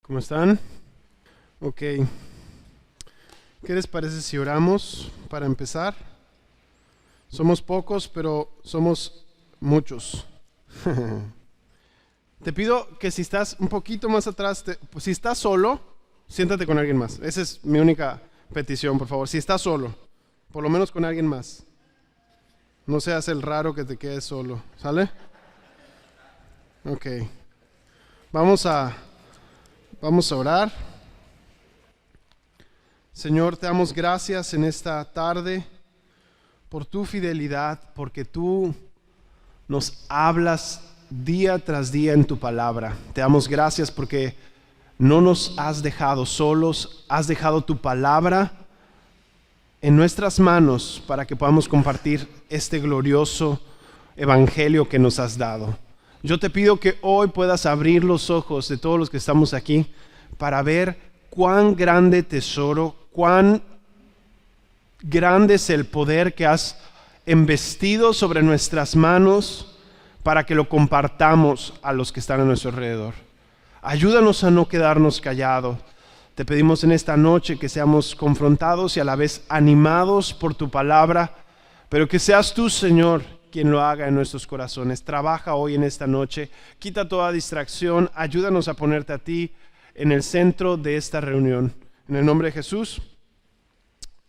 ¿Cómo están? Ok. ¿Qué les parece si oramos para empezar? Somos pocos, pero somos muchos. Te pido que si estás un poquito más atrás, si estás solo, siéntate con alguien más. Esa es mi única petición, por favor. Si estás solo, por lo menos con alguien más. No seas el raro que te quedes solo. ¿Sale? Ok. Vamos a orar. Señor, te damos gracias en esta tarde por tu fidelidad, porque tú nos hablas día tras día en tu palabra. Te damos gracias porque no nos has dejado solos, has dejado tu palabra en nuestras manos para que podamos compartir este glorioso evangelio que nos has dado. Yo te pido que hoy puedas abrir los ojos de todos los que estamos aquí para ver cuán grande tesoro, cuán grande es el poder que has embestido sobre nuestras manos para que lo compartamos a los que están a nuestro alrededor. Ayúdanos a no quedarnos callados. Te pedimos en esta noche que seamos confrontados y a la vez animados por tu palabra, pero que seas tú, Señor, quien lo haga en nuestros corazones. Trabaja hoy en esta noche, quita toda distracción, ayúdanos a ponerte a ti en el centro de esta reunión. En el nombre de Jesús,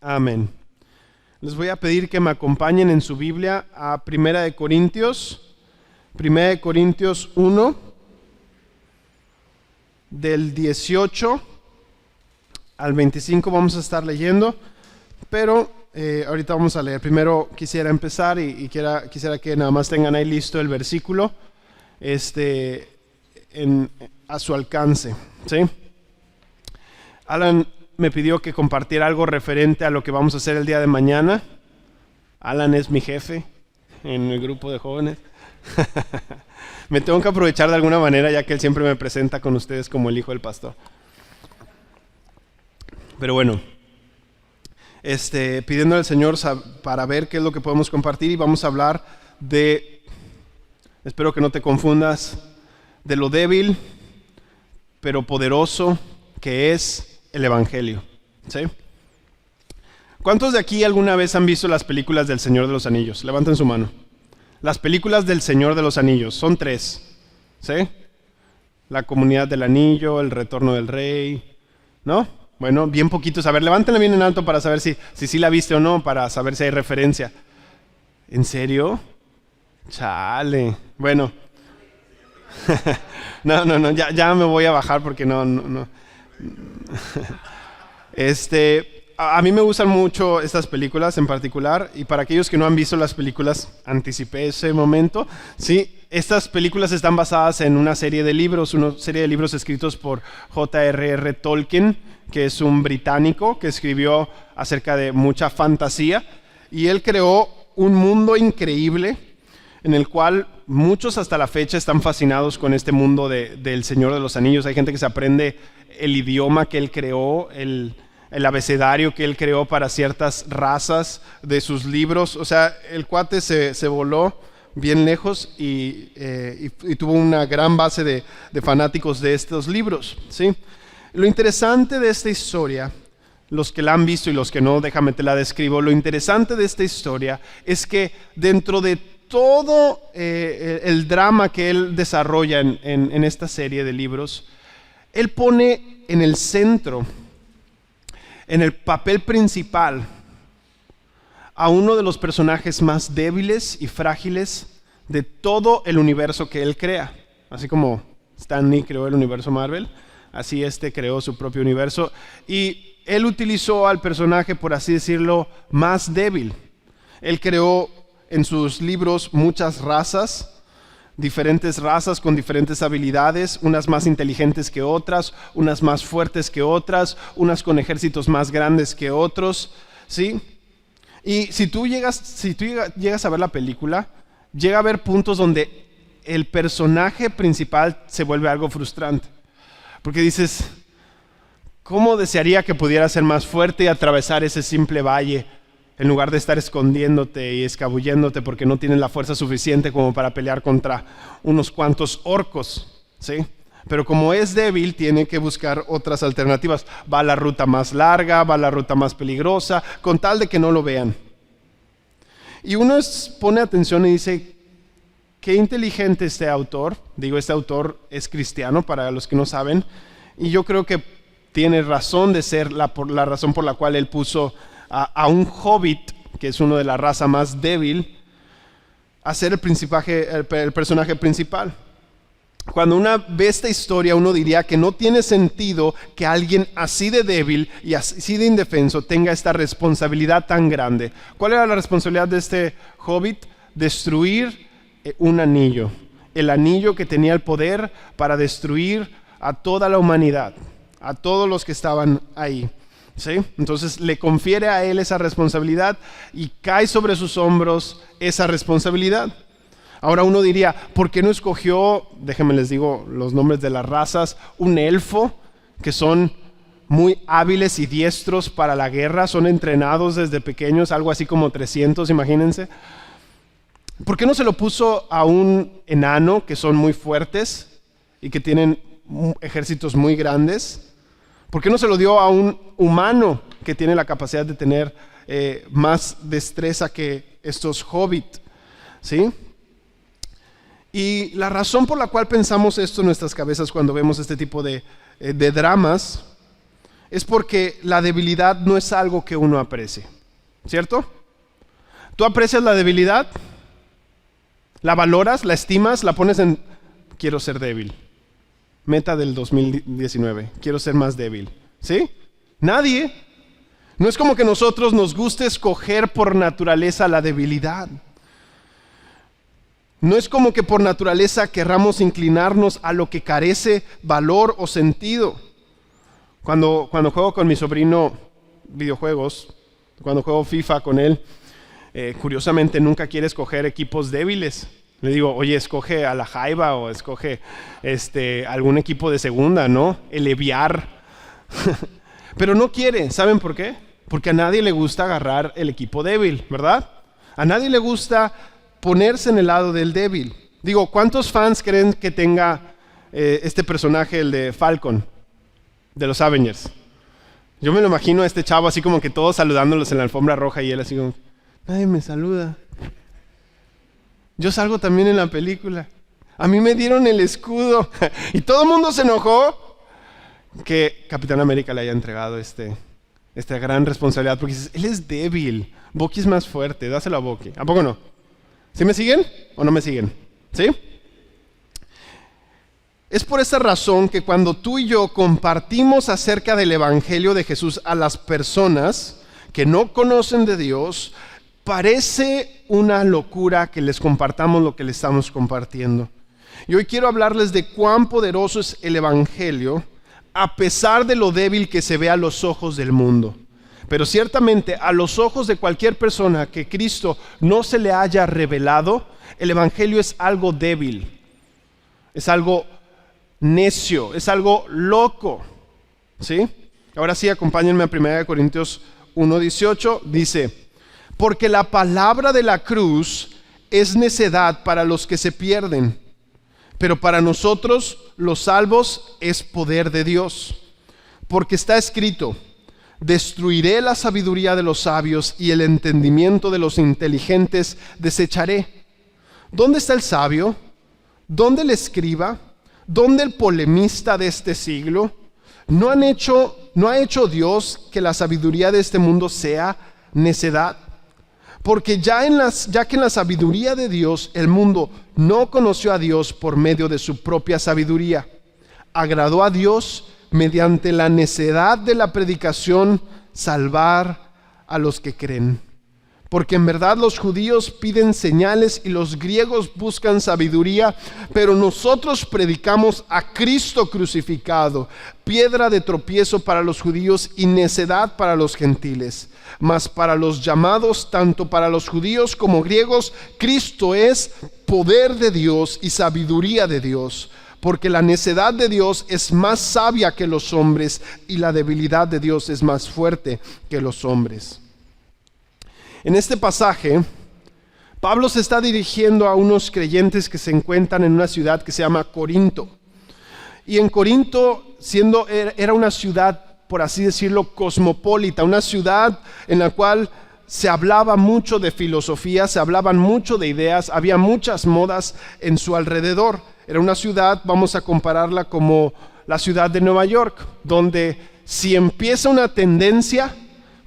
amén. Les voy a pedir que me acompañen en su Biblia a 1 Corintios 1, del 18 al 25 vamos a estar leyendo, pero ahorita vamos a leer. Primero quisiera empezar y quisiera que nada más tengan ahí listo el versículo a su alcance, ¿sí? Alan me pidió que compartiera algo referente a lo que vamos a hacer el día de mañana. Alan es mi jefe en el grupo de jóvenes. Me tengo que aprovechar de alguna manera, ya que él siempre me presenta con ustedes como el hijo del pastor. Pero bueno, pidiendo al Señor para ver qué es lo que podemos compartir, y vamos a hablar de, espero que no te confundas, de lo débil pero poderoso que es el Evangelio, ¿sí? ¿Cuántos de aquí alguna vez han visto las películas del Señor de los Anillos? Levanten su mano. Las películas del Señor de los Anillos, son 3, ¿sí? La Comunidad del Anillo, El Retorno del Rey, ¿no? Bueno, bien poquitos. A ver, levántenla bien en alto para saber si la viste o no, para saber si hay referencia. ¿En serio? Chale. Bueno. No, ya me voy a bajar porque no. A mí me gustan mucho estas películas en particular, y para aquellos que no han visto las películas, anticipé ese momento. Sí, estas películas están basadas en una serie de libros escritos por J.R.R. Tolkien, que es un británico que escribió acerca de mucha fantasía, y él creó un mundo increíble en el cual muchos hasta la fecha están fascinados con este mundo del Señor de los Anillos. Hay gente que se aprende el idioma que él creó, el abecedario que él creó para ciertas razas de sus libros. O sea, el cuate se voló bien lejos y tuvo una gran base de fanáticos de estos libros, ¿sí? Lo interesante de esta historia, los que la han visto y los que no, déjame te la describo. Lo interesante de esta historia es que dentro de todo el drama que él desarrolla en esta serie de libros, él pone en el centro, en el papel principal, a uno de los personajes más débiles y frágiles de todo el universo que él crea. Así como Stan Lee creó el universo Marvel, así creó su propio universo, y él utilizó al personaje, por así decirlo, más débil. Él creó en sus libros muchas razas, diferentes razas con diferentes habilidades, unas más inteligentes que otras, unas más fuertes que otras, unas con ejércitos más grandes que otros, ¿sí? Y si tú llegas a ver la película, llega a haber puntos donde el personaje principal se vuelve algo frustrante, porque dices, ¿cómo desearía que pudiera ser más fuerte y atravesar ese simple valle en lugar de estar escondiéndote y escabulléndote porque no tienes la fuerza suficiente como para pelear contra unos cuantos orcos, ¿sí? Pero como es débil, tiene que buscar otras alternativas. Va a la ruta más larga, va a la ruta más peligrosa, con tal de que no lo vean. Y uno pone atención y dice, qué inteligente este autor. Digo, este autor es cristiano, para los que no saben. Y yo creo que tiene razón de ser la razón por la cual él puso a un hobbit, que es uno de la raza más débil, a ser el personaje principal. Cuando uno ve esta historia, uno diría que no tiene sentido que alguien así de débil y así de indefenso tenga esta responsabilidad tan grande. ¿Cuál era la responsabilidad de este hobbit? Destruir un anillo. El anillo que tenía el poder para destruir a toda la humanidad, a todos los que estaban ahí. ¿Sí? Entonces le confiere a él esa responsabilidad y cae sobre sus hombros esa responsabilidad. Ahora uno diría, ¿por qué no escogió, déjenme les digo los nombres de las razas, un elfo, que son muy hábiles y diestros para la guerra, son entrenados desde pequeños, algo así como 300, imagínense? ¿Por qué no se lo puso a un enano, que son muy fuertes y que tienen ejércitos muy grandes? ¿Por qué no se lo dio a un humano que tiene la capacidad de tener más destreza que estos hobbits? ¿Sí? Y la razón por la cual pensamos esto en nuestras cabezas cuando vemos este tipo de dramas es porque la debilidad no es algo que uno aprecie, ¿cierto? ¿Tú aprecias la debilidad? ¿La valoras? ¿La estimas? ¿La pones en quiero ser débil? Meta del 2019, quiero ser más débil. ¿Sí? Nadie. No es como que nosotros nos guste escoger por naturaleza la debilidad. No es como que por naturaleza querramos inclinarnos a lo que carece valor o sentido. Cuando juego con mi sobrino videojuegos, cuando juego FIFA con él, curiosamente nunca quiere escoger equipos débiles. Le digo, oye, escoge a la Jaiba o escoge algún equipo de segunda, ¿no? El Eviar. Pero no quiere, ¿saben por qué? Porque a nadie le gusta agarrar el equipo débil, ¿verdad? A nadie le gusta ponerse en el lado del débil. Digo, ¿cuántos fans creen que tenga este personaje, el de Falcon, de los Avengers? Yo me lo imagino a este chavo así como que todos saludándolos en la alfombra roja y él así como, nadie me saluda. Yo salgo también en la película. A mí me dieron el escudo. Y todo el mundo se enojó que Capitán América le haya entregado esta gran responsabilidad. Porque dices, él es débil. Bucky es más fuerte. Dáselo a Bucky. ¿A poco no? ¿Sí me siguen o no me siguen? ¿Sí? Es por esa razón que cuando tú y yo compartimos acerca del Evangelio de Jesús a las personas que no conocen de Dios, parece una locura que les compartamos lo que les estamos compartiendo. Y hoy quiero hablarles de cuán poderoso es el Evangelio, a pesar de lo débil que se ve a los ojos del mundo. Pero ciertamente a los ojos de cualquier persona que Cristo no se le haya revelado, el Evangelio es algo débil, es algo necio, es algo loco. ¿Sí? Ahora sí, acompáñenme a 1 Corintios 1:18, dice, porque la palabra de la cruz es necedad para los que se pierden, pero para nosotros los salvos es poder de Dios. Porque está escrito, destruiré la sabiduría de los sabios y el entendimiento de los inteligentes desecharé. ¿Dónde está el sabio? ¿Dónde el escriba? ¿Dónde el polemista de este siglo? ¿No ha hecho Dios que la sabiduría de este mundo sea necedad? Porque ya que en la sabiduría de Dios el mundo no conoció a Dios por medio de su propia sabiduría, agradó a Dios mediante la necedad de la predicación salvar a los que creen. Porque en verdad los judíos piden señales y los griegos buscan sabiduría, pero nosotros predicamos a Cristo crucificado, piedra de tropiezo para los judíos y necedad para los gentiles. Mas para los llamados, tanto para los judíos como griegos, Cristo es poder de Dios y sabiduría de Dios. Porque la necedad de Dios es más sabia que los hombres y la debilidad de Dios es más fuerte que los hombres. En este pasaje, Pablo se está dirigiendo a unos creyentes que se encuentran en una ciudad que se llama Corinto. Y en Corinto, era una ciudad, por así decirlo, cosmopolita, una ciudad en la cual se hablaba mucho de filosofía, se hablaban mucho de ideas, había muchas modas en su alrededor. Era una ciudad, vamos a compararla como la ciudad de Nueva York, donde si empieza una tendencia,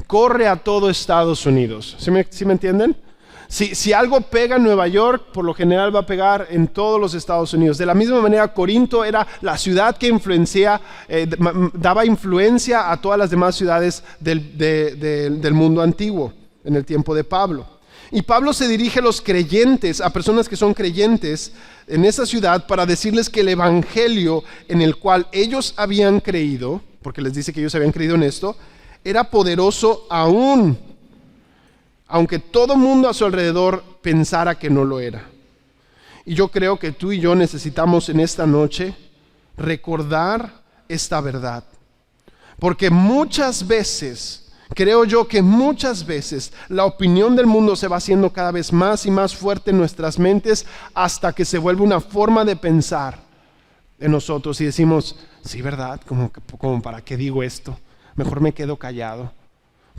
corre a todo Estados Unidos. ¿Sí me entienden? Si algo pega en Nueva York, por lo general va a pegar en todos los Estados Unidos. De la misma manera, Corinto era la ciudad que daba influencia a todas las demás ciudades del mundo antiguo, en el tiempo de Pablo. Y Pablo se dirige a los creyentes, a personas que son creyentes en esa ciudad, para decirles que el evangelio en el cual ellos habían creído, porque les dice que ellos habían creído en esto, era poderoso aunque todo el mundo a su alrededor pensara que no lo era. Y yo creo que tú y yo necesitamos en esta noche recordar esta verdad. Porque muchas veces, creo yo que muchas veces, la opinión del mundo se va haciendo cada vez más y más fuerte en nuestras mentes hasta que se vuelve una forma de pensar en nosotros y decimos, sí, ¿verdad? Como ¿para qué digo esto? Mejor me quedo callado.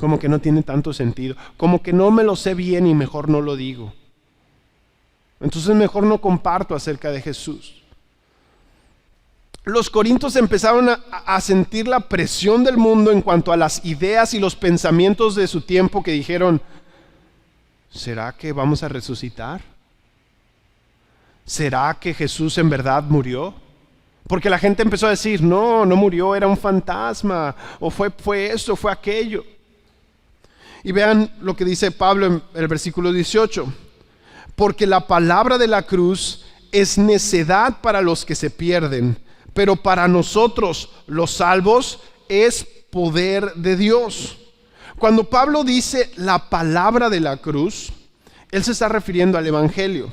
Como que no tiene tanto sentido. Como que no me lo sé bien y mejor no lo digo. Entonces mejor no comparto acerca de Jesús. Los corintios empezaron a sentir la presión del mundo en cuanto a las ideas y los pensamientos de su tiempo, que dijeron, ¿será que vamos a resucitar? ¿Será que Jesús en verdad murió? Porque la gente empezó a decir, no murió, era un fantasma, o fue esto, fue aquello. Y vean lo que dice Pablo en el versículo 18. Porque la palabra de la cruz es necedad para los que se pierden, pero para nosotros los salvos es poder de Dios. Cuando Pablo dice la palabra de la cruz, él se está refiriendo al evangelio.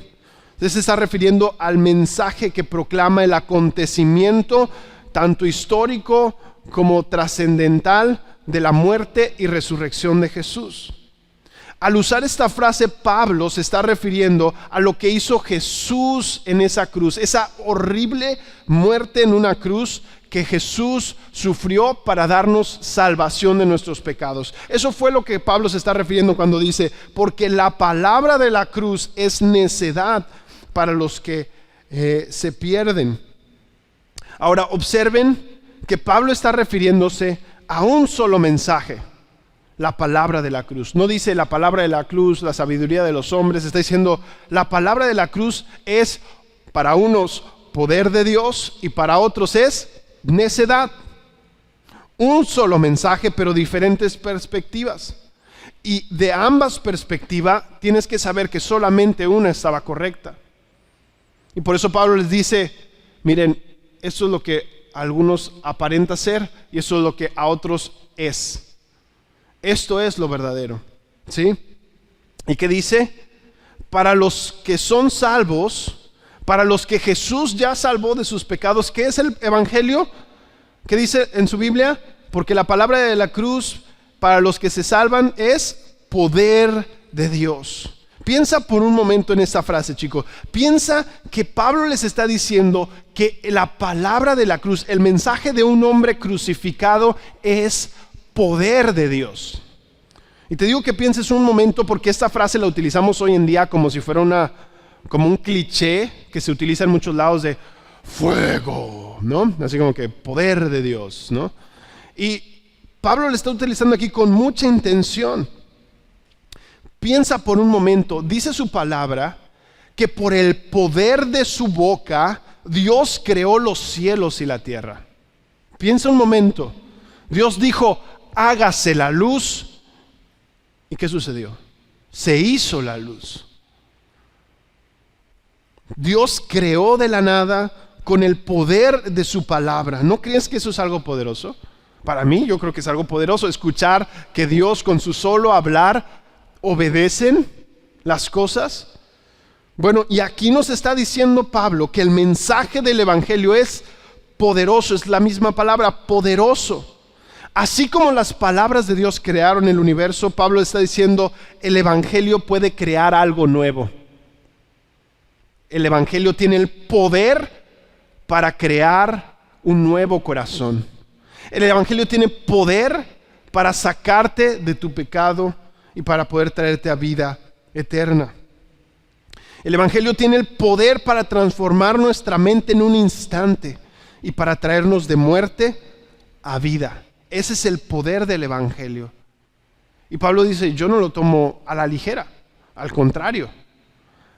Él se está refiriendo al mensaje que proclama el acontecimiento tanto histórico como trascendental de la muerte y resurrección de Jesús. Al usar esta frase, Pablo se está refiriendo a lo que hizo Jesús en esa cruz, esa horrible muerte en una cruz que Jesús sufrió para darnos salvación de nuestros pecados. Eso fue lo que Pablo se está refiriendo cuando dice, porque la palabra de la cruz es necedad para los que se pierden. Ahora observen que Pablo está refiriéndose a un solo mensaje, la palabra de la cruz. No dice la palabra de la cruz, la sabiduría de los hombres. Está diciendo la palabra de la cruz es para unos poder de Dios y para otros es necedad. Un solo mensaje, pero diferentes perspectivas. Y de ambas perspectivas tienes que saber que solamente una estaba correcta. Y por eso Pablo les dice, miren, esto es lo que a algunos aparenta ser y eso es lo que a otros es. Esto es lo verdadero, ¿sí? ¿Y qué dice? Para los que son salvos, para los que Jesús ya salvó de sus pecados, ¿qué es el evangelio? ¿Qué dice en su Biblia? Porque la palabra de la cruz para los que se salvan es poder de Dios. Piensa por un momento en esta frase, chicos. Piensa que Pablo les está diciendo que la palabra de la cruz, el mensaje de un hombre crucificado, es poder de Dios. Y te digo que pienses un momento porque esta frase la utilizamos hoy en día como si fuera como un cliché que se utiliza en muchos lados de fuego, ¿no? Así como que poder de Dios, ¿no? Y Pablo lo está utilizando aquí con mucha intención. Piensa por un momento, dice su palabra que por el poder de su boca Dios creó los cielos y la tierra. Piensa un momento, Dios dijo, hágase la luz. ¿Y qué sucedió? Se hizo la luz. Dios creó de la nada con el poder de su palabra. ¿No crees que eso es algo poderoso? Para mí, yo creo que es algo poderoso escuchar que Dios con su solo hablar obedecen las cosas. Bueno, y aquí nos está diciendo Pablo que el mensaje del evangelio es poderoso, es la misma palabra, poderoso. Así como las palabras de Dios crearon el universo, Pablo está diciendo, el evangelio puede crear algo nuevo. El evangelio tiene el poder para crear un nuevo corazón. El Evangelio tiene poder para sacarte de tu pecado y para poder traerte a vida eterna. El Evangelio tiene el poder para transformar nuestra mente en un instante y para traernos de muerte a vida. Ese es el poder del Evangelio. Y Pablo dice, yo no lo tomo a la ligera, al contrario.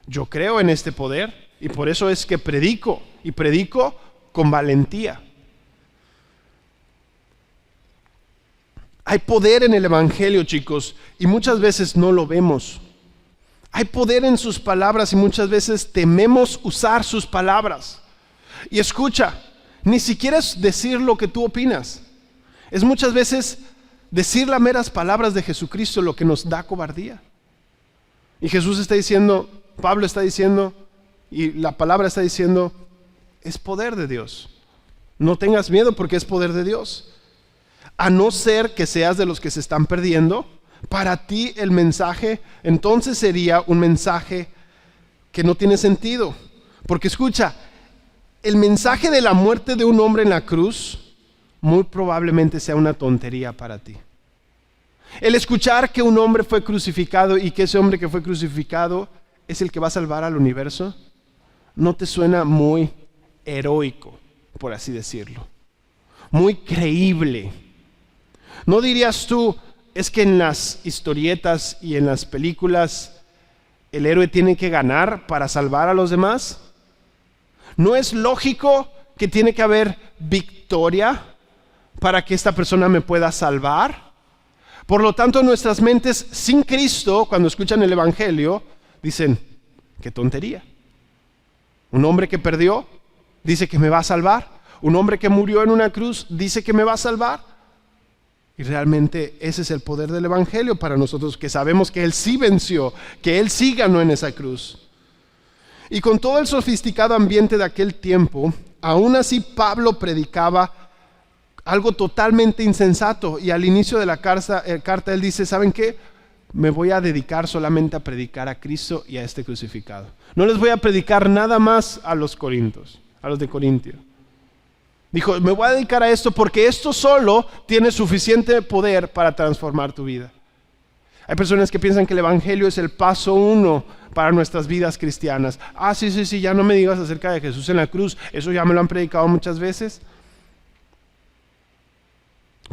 Yo creo en este poder y por eso es que predico, y predico con valentía. Hay poder en el Evangelio, chicos, y muchas veces no lo vemos. Hay poder en sus palabras y muchas veces tememos usar sus palabras. Y escucha, ni siquiera es decir lo que tú opinas. Es muchas veces decir las meras palabras de Jesucristo lo que nos da cobardía. Y Jesús está diciendo, Pablo está diciendo, y la palabra está diciendo, es poder de Dios. No tengas miedo porque es poder de Dios. A no ser que seas de los que se están perdiendo, para ti el mensaje entonces sería un mensaje que no tiene sentido. Porque escucha, el mensaje de la muerte de un hombre en la cruz muy probablemente sea una tontería para ti. El escuchar que un hombre fue crucificado y que ese hombre que fue crucificado es el que va a salvar al universo, no te suena muy heroico, por así decirlo, muy creíble. ¿No dirías tú, es que en las historietas y en las películas el héroe tiene que ganar para salvar a los demás? ¿No es lógico que tiene que haber victoria para que esta persona me pueda salvar? Por lo tanto, nuestras mentes sin Cristo, cuando escuchan el Evangelio, dicen, qué tontería. Un hombre que perdió dice que me va a salvar. Un hombre que murió en una cruz dice que me va a salvar. Y realmente ese es el poder del Evangelio para nosotros, que sabemos que Él sí venció, que Él sí ganó en esa cruz. Y con todo el sofisticado ambiente de aquel tiempo, aún así Pablo predicaba algo totalmente insensato. Y al inicio de la carta él dice, ¿saben qué? Me voy a dedicar solamente a predicar a Cristo y a este crucificado. No les voy a predicar nada más a los corintios, a los de Corintio. Dijo, me voy a dedicar a esto porque esto solo tiene suficiente poder para transformar tu vida. Hay personas que piensan que el Evangelio es el paso 1 para nuestras vidas cristianas. Sí, ya no me digas acerca de Jesús en la cruz, eso ya me lo han predicado muchas veces.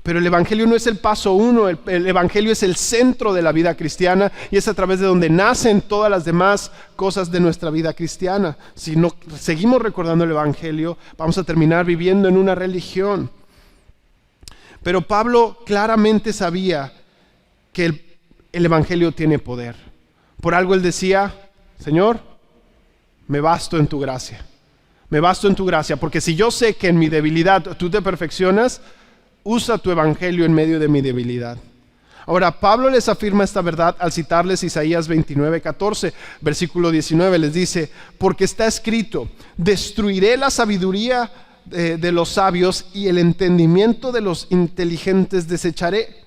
Pero el Evangelio no es el paso 1, el Evangelio es el centro de la vida cristiana y es a través de donde nacen todas las demás cosas de nuestra vida cristiana. Si no seguimos recordando el Evangelio, vamos a terminar viviendo en una religión. Pero Pablo claramente sabía que el Evangelio tiene poder. Por algo él decía, Señor, me basto en tu gracia. Me basto en tu gracia, porque si yo sé que en mi debilidad tú te perfeccionas, usa tu Evangelio en medio de mi debilidad. Ahora, Pablo les afirma esta verdad al citarles Isaías 29:14, versículo 19, les dice, porque está escrito, destruiré la sabiduría de los sabios y el entendimiento de los inteligentes desecharé.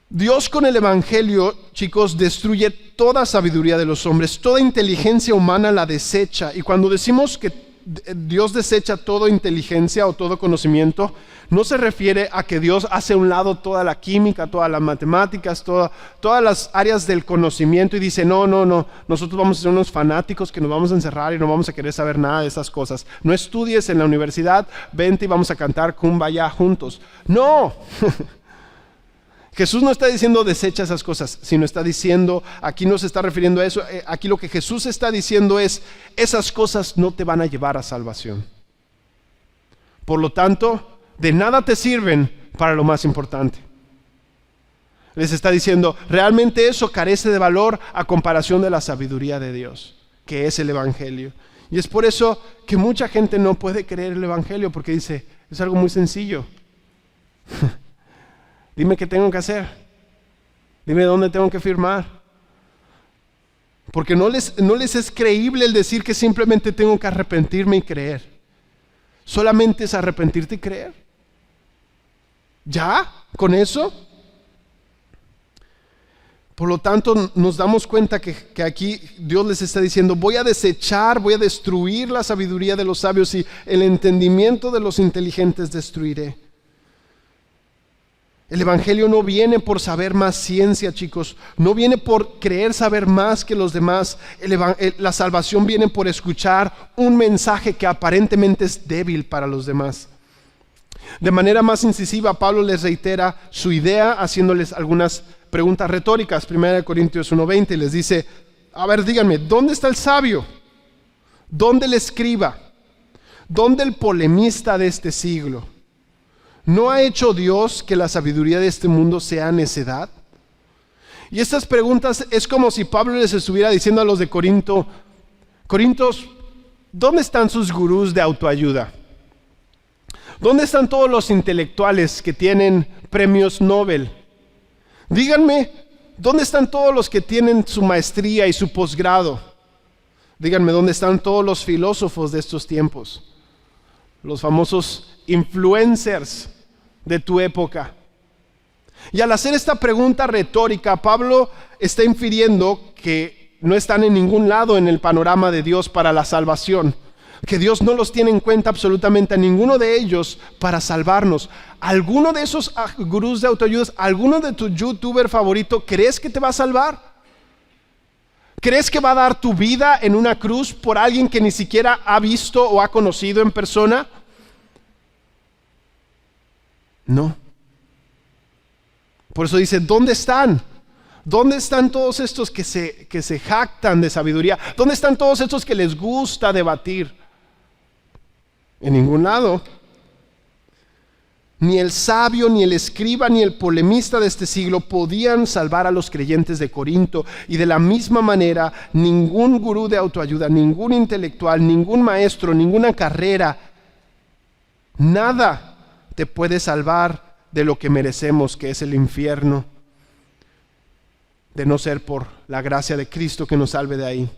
Dios con el Evangelio, chicos, destruye toda sabiduría de los hombres, toda inteligencia humana la desecha. Y cuando decimos que Dios desecha toda inteligencia o todo conocimiento, no se refiere a que Dios hace a un lado toda la química, todas las matemáticas, todas las áreas del conocimiento y dice, no, nosotros vamos a ser unos fanáticos que nos vamos a encerrar y no vamos a querer saber nada de esas cosas. No estudies en la universidad, vente y vamos a cantar Kumbaya juntos. No. Jesús no está diciendo desecha esas cosas, sino está diciendo, aquí no se está refiriendo a eso, aquí lo que Jesús está diciendo es, esas cosas no te van a llevar a salvación. Por lo tanto, de nada te sirven para lo más importante. Les está diciendo, realmente eso carece de valor a comparación de la sabiduría de Dios, que es el Evangelio. Y es por eso que mucha gente no puede creer el Evangelio, porque dice, es algo muy sencillo. Dime qué tengo que hacer. Dime dónde tengo que firmar. Porque no les es creíble el decir que simplemente tengo que arrepentirme y creer. Solamente es arrepentirte y creer. ¿Ya? ¿Con eso? Por lo tanto, nos damos cuenta que aquí Dios les está diciendo: voy a desechar, voy a destruir la sabiduría de los sabios y el entendimiento de los inteligentes destruiré. El evangelio no viene por saber más ciencia, chicos. No viene por creer saber más que los demás. La salvación viene por escuchar un mensaje que aparentemente es débil para los demás. De manera más incisiva, Pablo les reitera su idea haciéndoles algunas preguntas retóricas. 1 Corintios 1:20 les dice: a ver, díganme, ¿dónde está el sabio? ¿Dónde el escriba? ¿Dónde el polemista de este siglo? ¿No ha hecho Dios que la sabiduría de este mundo sea necedad? Y estas preguntas es como si Pablo les estuviera diciendo a los de Corinto: Corintios, ¿dónde están sus gurús de autoayuda? ¿Dónde están todos los intelectuales que tienen premios Nobel? Díganme, ¿dónde están todos los que tienen su maestría y su posgrado? Díganme, ¿dónde están todos los filósofos de estos tiempos? Los famosos influencers de tu época. Y al hacer esta pregunta retórica, Pablo está infiriendo que no están en ningún lado en el panorama de Dios para la salvación, que Dios no los tiene en cuenta absolutamente a ninguno de ellos para salvarnos. ¿Alguno de esos gurús de autoayudas, alguno de tu youtuber favorito, crees que te va a salvar? ¿Crees que va a dar tu vida en una cruz por alguien que ni siquiera ha visto o ha conocido en persona? No. Por eso dice: ¿dónde están? ¿Dónde están todos estos que se jactan de sabiduría? ¿Dónde están todos estos que les gusta debatir? En ningún lado. Ni el sabio, ni el escriba, ni el polemista de este siglo podían salvar a los creyentes de Corinto. Y de la misma manera, ningún gurú de autoayuda, ningún intelectual, ningún maestro, ninguna carrera, nada te puede salvar de lo que merecemos, que es el infierno, de no ser por la gracia de Cristo que nos salve de ahí.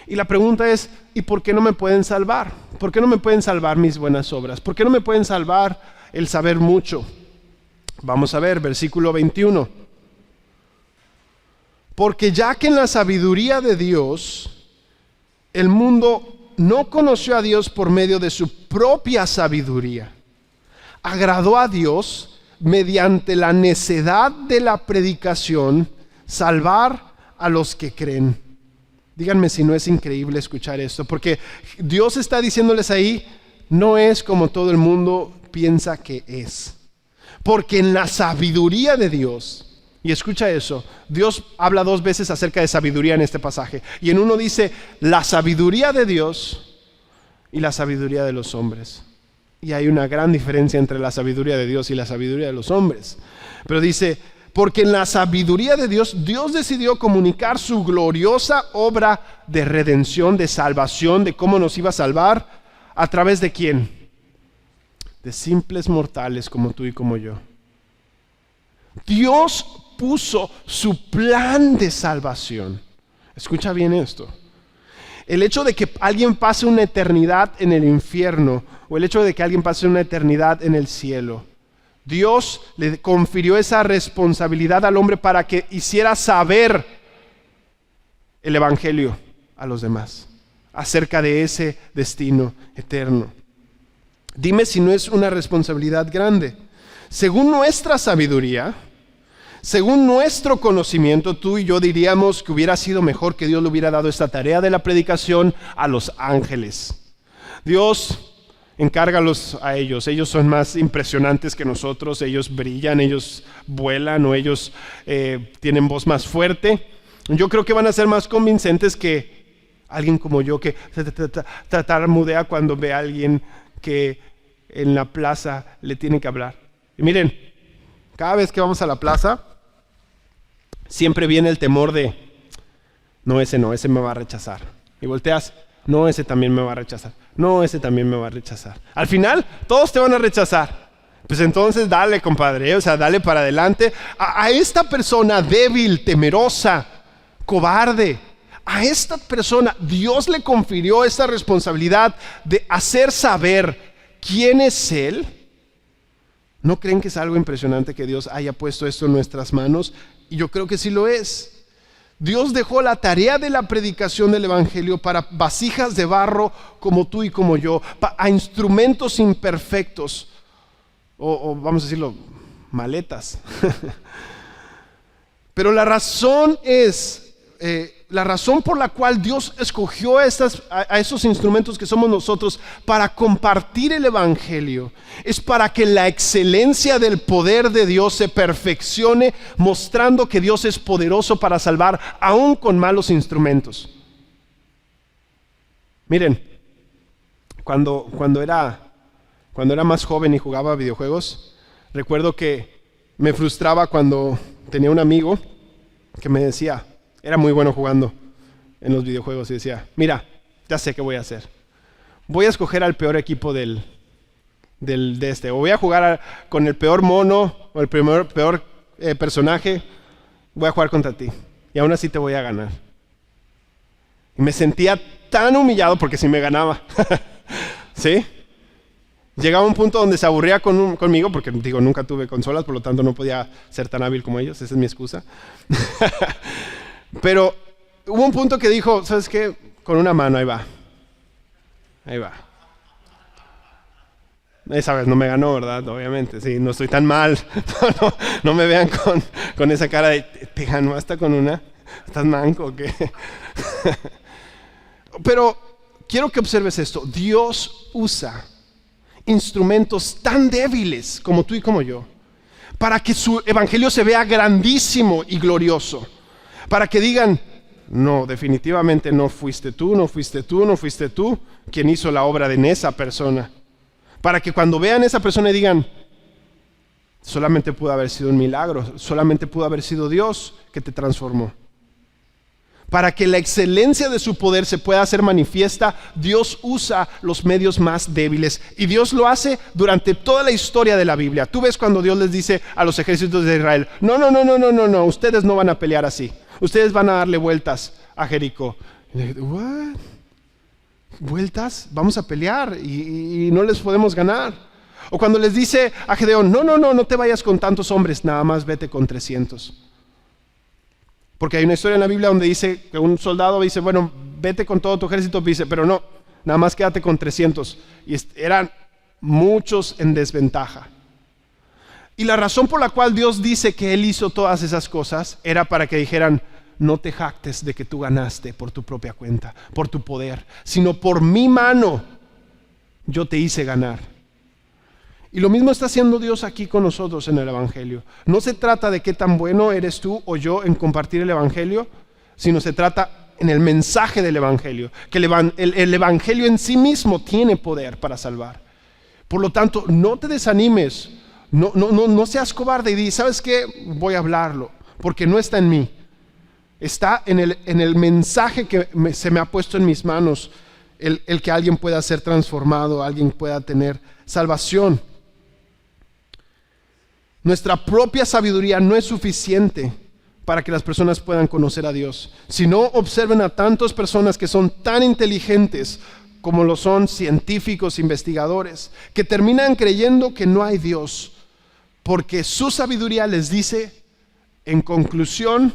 Y la pregunta es: ¿y por qué no me pueden salvar? ¿Por qué no me pueden salvar mis buenas obras? ¿Por qué no me pueden salvar el saber mucho? Vamos a ver, versículo 21. Porque ya que en la sabiduría de Dios, el mundo no conoció a Dios por medio de su propia sabiduría, agradó a Dios mediante la necedad de la predicación salvar a los que creen. Díganme si no es increíble escuchar esto, porque Dios está diciéndoles ahí: no es como todo el mundo piensa que es. Porque en la sabiduría de Dios, y escucha eso, Dios habla 2 veces acerca de sabiduría en este pasaje, y en uno dice la sabiduría de Dios y la sabiduría de los hombres. Y hay una gran diferencia entre la sabiduría de Dios y la sabiduría de los hombres. Pero dice: porque en la sabiduría de Dios, Dios decidió comunicar su gloriosa obra de redención, de salvación, de cómo nos iba a salvar. ¿A través de quién? De simples mortales como tú y como yo. Dios puso su plan de salvación. Escucha bien esto. El hecho de que alguien pase una eternidad en el infierno, o el hecho de que alguien pase una eternidad en el cielo, Dios le confirió esa responsabilidad al hombre para que hiciera saber el evangelio a los demás acerca de ese destino eterno. Dime si no es una responsabilidad grande. Según nuestra sabiduría, según nuestro conocimiento, tú y yo diríamos que hubiera sido mejor que Dios le hubiera dado esta tarea de la predicación a los ángeles. Dios, encárgalos a ellos. Ellos son más impresionantes que nosotros. Ellos brillan, ellos vuelan, o ellos tienen voz más fuerte. Yo creo que van a ser más convincentes que alguien como yo, que tartamudea cuando ve a alguien que en la plaza le tiene que hablar. Y miren, cada vez que vamos a la plaza, siempre viene el temor de: no, ese me va a rechazar. Y volteas: no, ese también me va a rechazar. No, ese también me va a rechazar. Al final, todos te van a rechazar. Pues entonces dale, compadre, o sea, dale para adelante. A esta persona débil, temerosa, cobarde, a esta persona Dios le confirió esta responsabilidad de hacer saber quién es Él ¿No creen que es algo impresionante que Dios haya puesto esto en nuestras manos? Y yo creo que sí lo es. Dios dejó la tarea de la predicación del Evangelio para vasijas de barro como tú y como yo, a instrumentos imperfectos, o vamos a decirlo, maletas. Pero la razón por la cual Dios escogió a esos instrumentos que somos nosotros para compartir el Evangelio es para que la excelencia del poder de Dios se perfeccione, mostrando que Dios es poderoso para salvar aún con malos instrumentos. Miren, cuando era más joven y jugaba videojuegos, recuerdo que me frustraba cuando tenía un amigo que me decía, era muy bueno jugando en los videojuegos, y decía, mira, ya sé qué voy a hacer. Voy a escoger al peor equipo de o voy a jugar con el peor mono o el peor personaje. Voy a jugar contra ti y aún así te voy a ganar. Y me sentía tan humillado porque si me ganaba. ¿Sí? Llegaba un punto donde se aburría conmigo porque, nunca tuve consolas, por lo tanto no podía ser tan hábil como ellos. Esa es mi excusa. Pero hubo un punto que dijo, ¿sabes qué? Con una mano, ahí va. Esa vez no me ganó, ¿verdad? Obviamente, sí, no estoy tan mal. No me vean con esa cara de, ¿te ganó hasta con una? ¿Estás manco o qué? Pero quiero que observes esto. Dios usa instrumentos tan débiles como tú y como yo para que su evangelio se vea grandísimo y glorioso. Para que digan, no, definitivamente no fuiste tú quien hizo la obra en esa persona. Para que cuando vean a esa persona y digan, solamente pudo haber sido un milagro, solamente pudo haber sido Dios que te transformó. Para que la excelencia de su poder se pueda hacer manifiesta, Dios usa los medios más débiles. Y Dios lo hace durante toda la historia de la Biblia. Tú ves cuando Dios les dice a los ejércitos de Israel, no, ustedes no van a pelear así. Ustedes van a darle vueltas a Jericó. ¿What? ¿Vueltas? Vamos a pelear y no les podemos ganar. O cuando les dice a Gedeón, no te vayas con tantos hombres, nada más vete con 300. Porque hay una historia en la Biblia donde dice que un soldado dice, bueno, vete con todo tu ejército, dice, pero no, nada más quédate con 300. Y eran muchos en desventaja. Y la razón por la cual Dios dice que Él hizo todas esas cosas era para que dijeran, no te jactes de que tú ganaste por tu propia cuenta, por tu poder, sino por mi mano yo te hice ganar. Y lo mismo está haciendo Dios aquí con nosotros en el Evangelio. No se trata de qué tan bueno eres tú o yo en compartir el Evangelio, sino se trata en el mensaje del Evangelio, que el Evangelio en sí mismo tiene poder para salvar. Por lo tanto, no te desanimes, no seas cobarde y di, ¿sabes qué? Voy a hablarlo, porque no está en mí. Está en el mensaje que se me ha puesto en mis manos, el que alguien pueda ser transformado, alguien pueda tener salvación. Nuestra propia sabiduría no es suficiente para que las personas puedan conocer a Dios. Si no, observen a tantas personas que son tan inteligentes como lo son científicos, investigadores, que terminan creyendo que no hay Dios, porque su sabiduría les dice, en conclusión,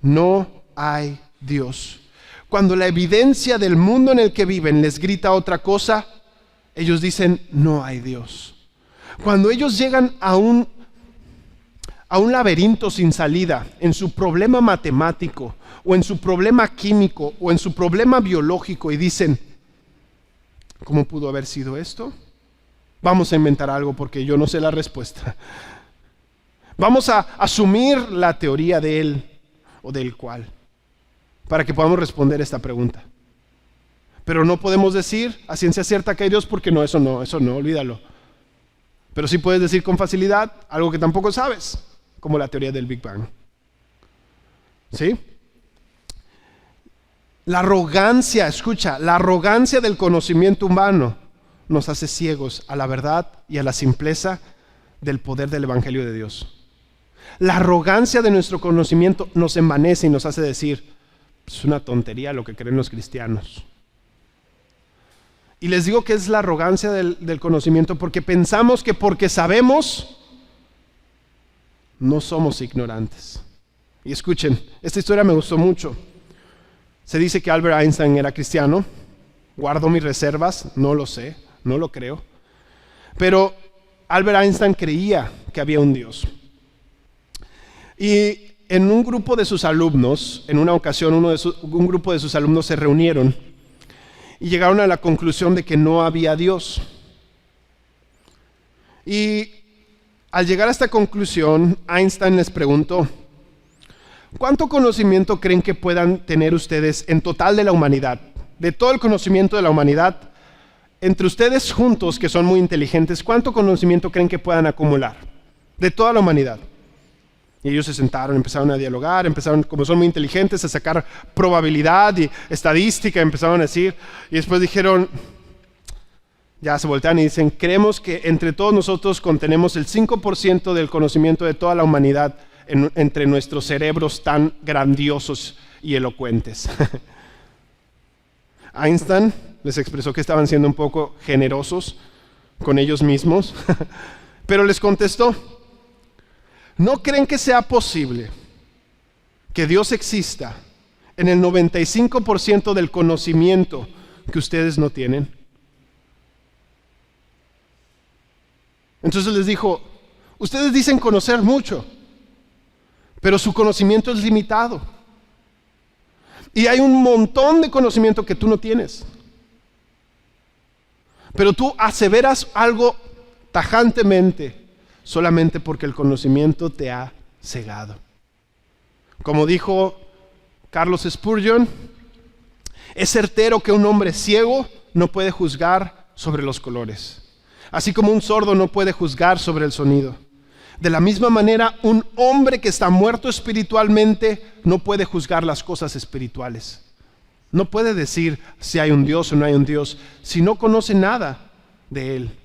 no hay Dios. Cuando la evidencia del mundo en el que viven les grita otra cosa, ellos dicen, no hay Dios. Cuando ellos llegan a un laberinto sin salida, en su problema matemático, o en su problema químico, o en su problema biológico, y dicen, ¿cómo pudo haber sido esto? Vamos a inventar algo porque yo no sé la respuesta. Vamos a asumir la teoría de él o del cual, para que podamos responder esta pregunta. Pero no podemos decir a ciencia cierta que hay Dios porque eso no, olvídalo. Pero sí puedes decir con facilidad algo que tampoco sabes, como la teoría del Big Bang. ¿Sí? La arrogancia, escucha, la arrogancia del conocimiento humano nos hace ciegos a la verdad y a la simpleza del poder del Evangelio de Dios. La arrogancia de nuestro conocimiento nos envanece y nos hace decir, es una tontería lo que creen los cristianos. Y les digo que es la arrogancia del conocimiento, porque pensamos que porque sabemos, no somos ignorantes. Y escuchen, esta historia me gustó mucho. Se dice que Albert Einstein era cristiano. Guardo mis reservas, no lo sé, no lo creo. Pero Albert Einstein creía que había un Dios. Y en un grupo de sus alumnos, en una ocasión un grupo de sus alumnos se reunieron y llegaron a la conclusión de que no había Dios. Y al llegar a esta conclusión, Einstein les preguntó: ¿cuánto conocimiento creen que puedan tener ustedes en total de la humanidad? De todo el conocimiento de la humanidad, entre ustedes juntos, que son muy inteligentes, ¿cuánto conocimiento creen que puedan acumular? De toda la humanidad. Y ellos se sentaron, empezaron a dialogar, empezaron, como son muy inteligentes, a sacar probabilidad y estadística, empezaron a decir, y después dijeron, ya se voltean y dicen, creemos que entre todos nosotros contenemos el 5% del conocimiento de toda la humanidad entre nuestros cerebros tan grandiosos y elocuentes. Einstein les expresó que estaban siendo un poco generosos con ellos mismos, pero les contestó, ¿no creen que sea posible que Dios exista en el 95% del conocimiento que ustedes no tienen? Entonces les dijo, ustedes dicen conocer mucho, pero su conocimiento es limitado. Y hay un montón de conocimiento que tú no tienes. Pero tú aseveras algo tajantemente solamente porque el conocimiento te ha cegado. Como dijo Carlos Spurgeon, es certero que un hombre ciego no puede juzgar sobre los colores, así como un sordo no puede juzgar sobre el sonido. De la misma manera, un hombre que está muerto espiritualmente no puede juzgar las cosas espirituales. No puede decir si hay un Dios o no hay un Dios, si no conoce nada de Él.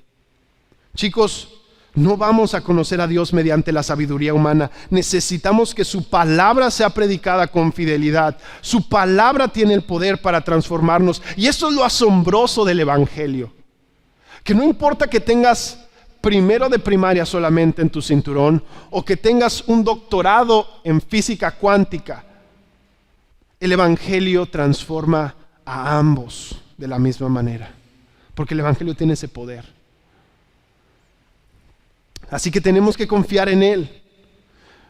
Chicos, no vamos a conocer a Dios mediante la sabiduría humana. Necesitamos que su palabra sea predicada con fidelidad. Su palabra tiene el poder para transformarnos. Y eso es lo asombroso del Evangelio. Que no importa que tengas primero de primaria solamente en tu cinturón o que tengas un doctorado en física cuántica, el Evangelio transforma a ambos de la misma manera, porque el Evangelio tiene ese poder. Así que tenemos que confiar en Él.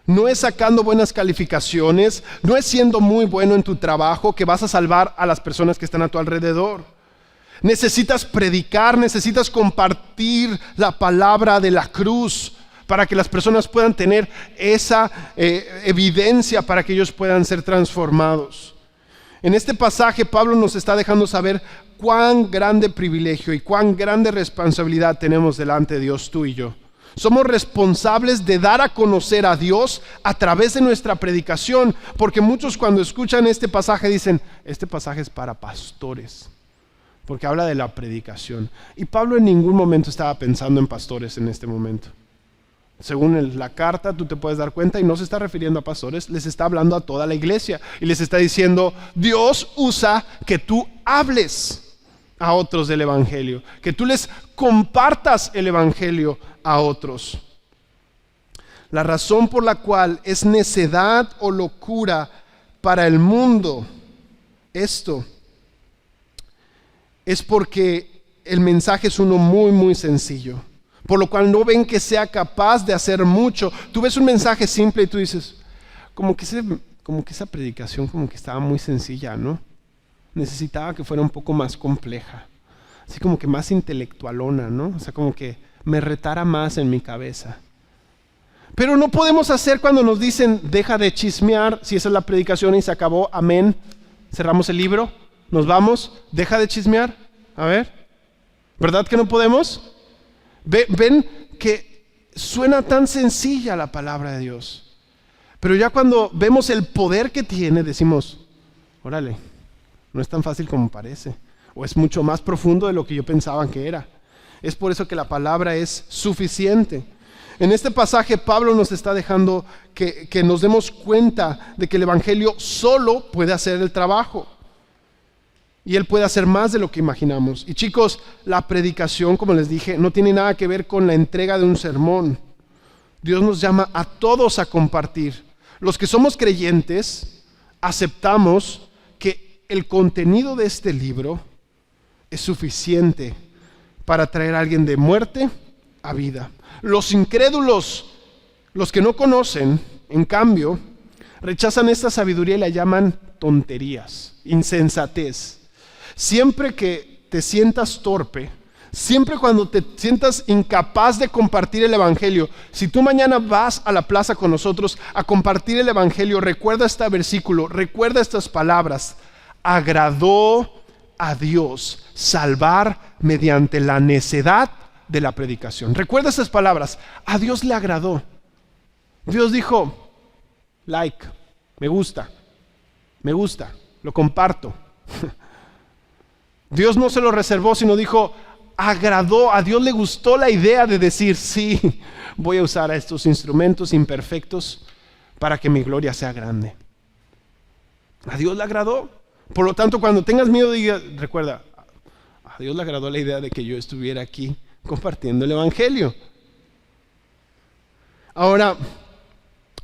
No es sacando buenas calificaciones, no es siendo muy bueno en tu trabajo que vas a salvar a las personas que están a tu alrededor. Necesitas predicar, necesitas compartir la palabra de la cruz para que las personas puedan tener esa evidencia para que ellos puedan ser transformados. En este pasaje Pablo nos está dejando saber cuán grande privilegio y cuán grande responsabilidad tenemos delante de Dios, tú y yo. Somos responsables de dar a conocer a Dios a través de nuestra predicación, porque muchos cuando escuchan este pasaje dicen, este pasaje es para pastores, porque habla de la predicación. Y Pablo en ningún momento estaba pensando en pastores en este momento. Según la carta tú te puedes dar cuenta y no se está refiriendo a pastores, les está hablando a toda la iglesia y les está diciendo, Dios usa que tú hables a otros del Evangelio, que tú les compartas el Evangelio a otros. La razón por la cual es necedad o locura para el mundo esto es porque el mensaje es uno muy muy sencillo, por lo cual no ven que sea capaz de hacer mucho. Tú ves un mensaje simple y tú dices, como que esa predicación como que estaba muy sencilla, ¿no? Necesitaba que fuera un poco más compleja, así como que más intelectualona, ¿no? O sea, como que me retara más en mi cabeza. Pero no podemos hacer cuando nos dicen, deja de chismear, si esa es la predicación y se acabó, amén, cerramos el libro, nos vamos, deja de chismear. A ver, ¿verdad que no podemos? Ven que suena tan sencilla la palabra de Dios, pero ya cuando vemos el poder que tiene, decimos, órale, no es tan fácil como parece, o es mucho más profundo de lo que yo pensaba que era. Es por eso que la palabra es suficiente. En este pasaje Pablo nos está dejando que nos demos cuenta de que el Evangelio solo puede hacer el trabajo. Y Él puede hacer más de lo que imaginamos. Y chicos, la predicación, como les dije, no tiene nada que ver con la entrega de un sermón. Dios nos llama a todos a compartir. Los que somos creyentes aceptamos que el contenido de este libro es suficiente para traer a alguien de muerte a vida. Los incrédulos, los que no conocen, en cambio, rechazan esta sabiduría y la llaman tonterías, insensatez. Siempre que te sientas torpe, siempre cuando te sientas incapaz de compartir el evangelio, si tú mañana vas a la plaza con nosotros a compartir el evangelio, recuerda este versículo, recuerda estas palabras: agradó a Dios salvar mediante la necedad de la predicación. Recuerda estas palabras: a Dios le agradó. Dios dijo, like, me gusta, lo comparto. Dios no se lo reservó, sino dijo, agradó, a Dios le gustó la idea de decir, sí, voy a usar a estos instrumentos imperfectos para que mi gloria sea grande. A Dios le agradó. Por lo tanto, cuando tengas miedo, recuerda, a Dios le agradó la idea de que yo estuviera aquí compartiendo el evangelio. Ahora,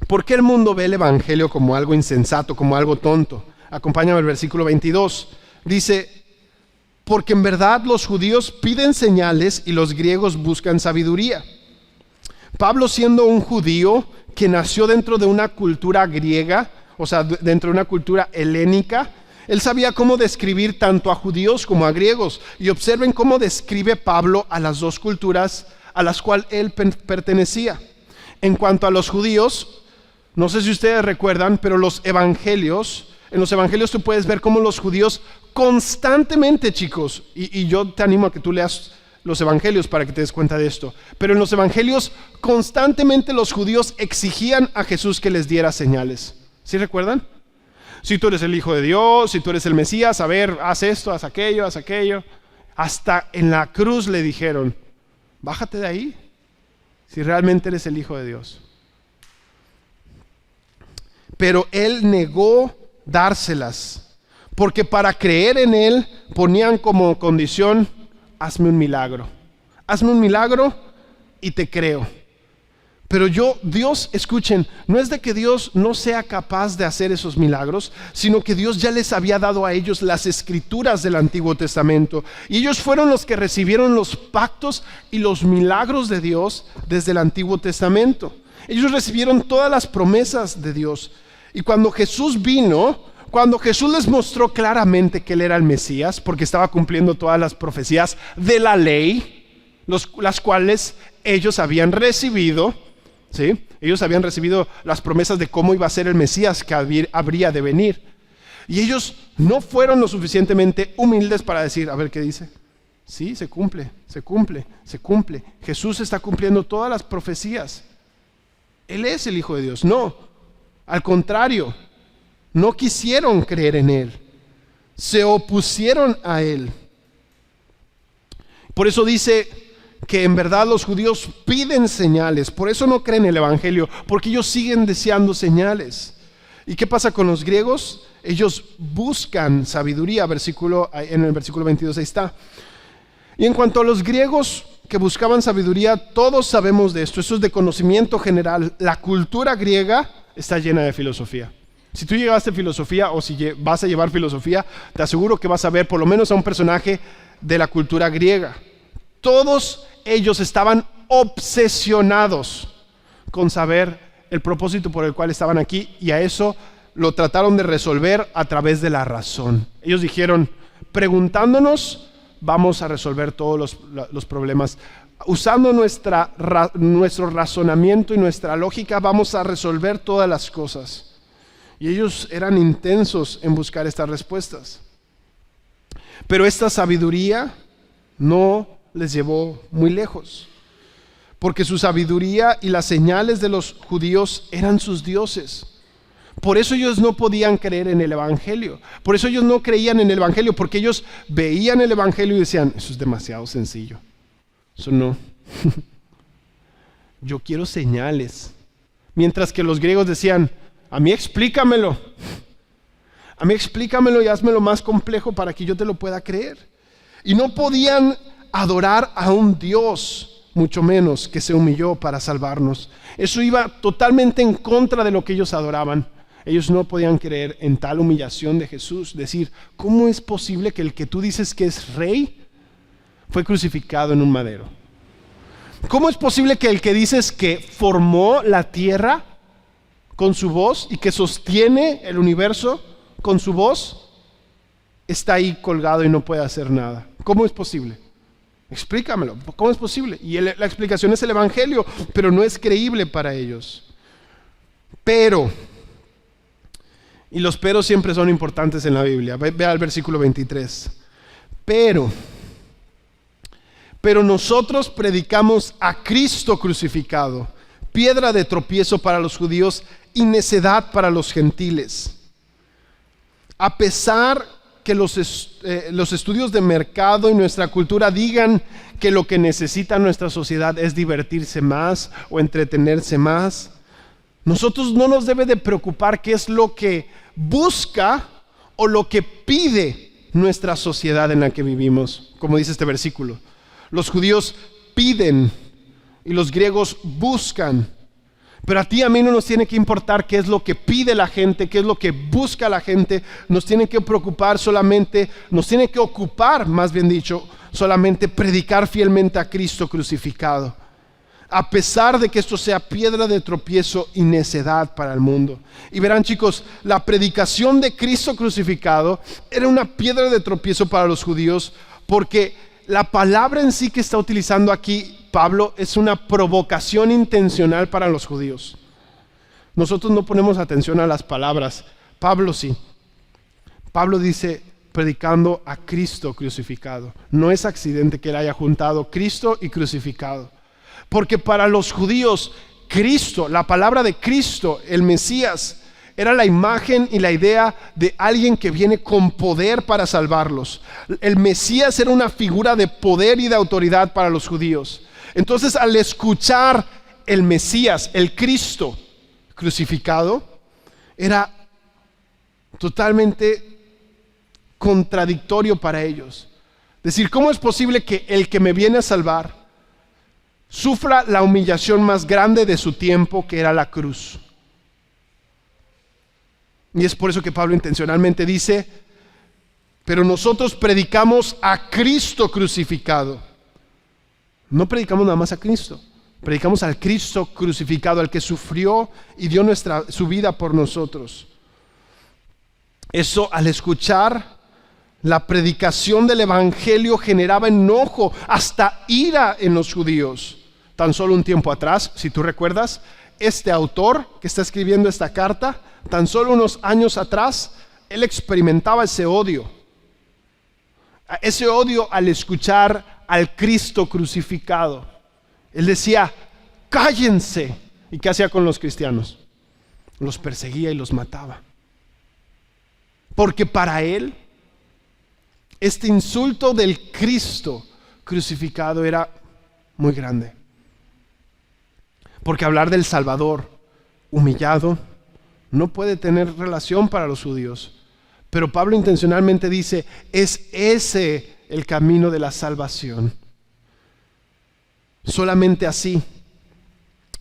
¿por qué el mundo ve el evangelio como algo insensato, como algo tonto? Acompáñame al versículo 22. Dice, porque en verdad los judíos piden señales y los griegos buscan sabiduría. Pablo, siendo un judío que nació dentro de una cultura griega, o sea, dentro de una cultura helénica, él sabía cómo describir tanto a judíos como a griegos. Y observen cómo describe Pablo a las dos culturas a las cuales él pertenecía. En cuanto a los judíos, no sé si ustedes recuerdan, pero en los evangelios tú puedes ver cómo los judíos constantemente, chicos, y yo te animo a que tú leas los evangelios para que te des cuenta de esto, pero en los evangelios constantemente los judíos exigían a Jesús que les diera señales. ¿Sí recuerdan? Si tú eres el Hijo de Dios, si tú eres el Mesías, a ver, haz esto, haz aquello, haz aquello. Hasta en la cruz le dijeron, bájate de ahí, si realmente eres el Hijo de Dios. Pero él negó dárselas, porque para creer en él ponían como condición, hazme un milagro y te creo. Pero Dios, escuchen, no es de que Dios no sea capaz de hacer esos milagros, sino que Dios ya les había dado a ellos las escrituras del Antiguo Testamento. Y ellos fueron los que recibieron los pactos y los milagros de Dios desde el Antiguo Testamento. Ellos recibieron todas las promesas de Dios. Y cuando Jesús vino, cuando Jesús les mostró claramente que Él era el Mesías, porque estaba cumpliendo todas las profecías de la ley, las cuales ellos habían recibido, ¿sí? Ellos habían recibido las promesas de cómo iba a ser el Mesías que habría de venir. Y ellos no fueron lo suficientemente humildes para decir, a ver qué dice. Sí, se cumple. Jesús está cumpliendo todas las profecías. Él es el Hijo de Dios. No, al contrario, no quisieron creer en Él. Se opusieron a Él. Por eso dice que en verdad los judíos piden señales, por eso no creen en el evangelio, porque ellos siguen deseando señales. ¿Y qué pasa con los griegos? Ellos buscan sabiduría, en el versículo 22 ahí está. Y en cuanto a los griegos que buscaban sabiduría, todos sabemos de esto, eso es de conocimiento general. La cultura griega está llena de filosofía. Si tú llevaste filosofía o si vas a llevar filosofía, te aseguro que vas a ver por lo menos a un personaje de la cultura griega. Todos ellos estaban obsesionados con saber el propósito por el cual estaban aquí, y a eso lo trataron de resolver a través de la razón. Ellos dijeron, preguntándonos, vamos a resolver todos los problemas. Usando nuestro razonamiento y nuestra lógica, vamos a resolver todas las cosas. Y ellos eran intensos en buscar estas respuestas. Pero esta sabiduría no les llevó muy lejos, porque su sabiduría y las señales de los judíos eran sus dioses. Por eso ellos no podían creer en el evangelio. Por eso ellos no creían en el evangelio, porque ellos veían el evangelio y decían, eso es demasiado sencillo. Eso no. Yo quiero señales. Mientras que los griegos decían, a mí explícamelo. A mí explícamelo y házmelo más complejo para que yo te lo pueda creer. Y no podían adorar a un Dios, mucho menos que se humilló para salvarnos. Eso iba totalmente en contra de lo que ellos adoraban. Ellos no podían creer en tal humillación de Jesús. Decir, ¿cómo es posible que el que tú dices que es rey fue crucificado en un madero? ¿Cómo es posible que el que dices que formó la tierra con su voz y que sostiene el universo con su voz está ahí colgado y no puede hacer nada? ¿Cómo es posible? Explícamelo, ¿cómo es posible? Y la explicación es el Evangelio, pero no es creíble para ellos. Pero, y los peros siempre son importantes en la Biblia. Ve al versículo 23. Pero nosotros predicamos a Cristo crucificado, piedra de tropiezo para los judíos y necedad para los gentiles. A pesar que los estudios de mercado y nuestra cultura digan que lo que necesita nuestra sociedad es divertirse más o entretenerse más, nosotros no nos debe de preocupar qué es lo que busca o lo que pide nuestra sociedad en la que vivimos. Como dice este versículo, los judíos piden y los griegos buscan. Pero a ti y a mí no nos tiene que importar qué es lo que pide la gente, qué es lo que busca la gente. Nos tiene que preocupar solamente, nos tiene que ocupar, más bien dicho, solamente predicar fielmente a Cristo crucificado. A pesar de que esto sea piedra de tropiezo y necedad para el mundo. Y verán, chicos, la predicación de Cristo crucificado era una piedra de tropiezo para los judíos, porque la palabra en sí que está utilizando aquí Pablo es una provocación intencional para los judíos. Nosotros no ponemos atención a las palabras, Pablo sí. Pablo dice predicando a Cristo crucificado. No es accidente que él haya juntado Cristo y crucificado, porque para los judíos Cristo, la palabra de Cristo, el Mesías, era la imagen y la idea de alguien que viene con poder para salvarlos. El Mesías era una figura de poder y de autoridad para los judíos. Entonces, al escuchar el Mesías, el Cristo crucificado, era totalmente contradictorio para ellos. Decir, ¿cómo es posible que el que me viene a salvar sufra la humillación más grande de su tiempo, que era la cruz? Y es por eso que Pablo intencionalmente dice, pero nosotros predicamos a Cristo crucificado. No predicamos nada más a Cristo, predicamos al Cristo crucificado, al que sufrió y dio su vida por nosotros. Eso, al escuchar la predicación del Evangelio, generaba enojo, hasta ira en los judíos. Tan solo un tiempo atrás, si tú recuerdas, este autor que está escribiendo esta carta, tan solo unos años atrás, él experimentaba ese odio al escuchar al Cristo crucificado. Él decía, cállense. ¿Y qué hacía con los cristianos? Los perseguía y los mataba. Porque para él, este insulto del Cristo crucificado era muy grande. Porque hablar del Salvador humillado no puede tener relación para los judíos. Pero Pablo intencionalmente dice, es ese el camino de la salvación. Solamente así.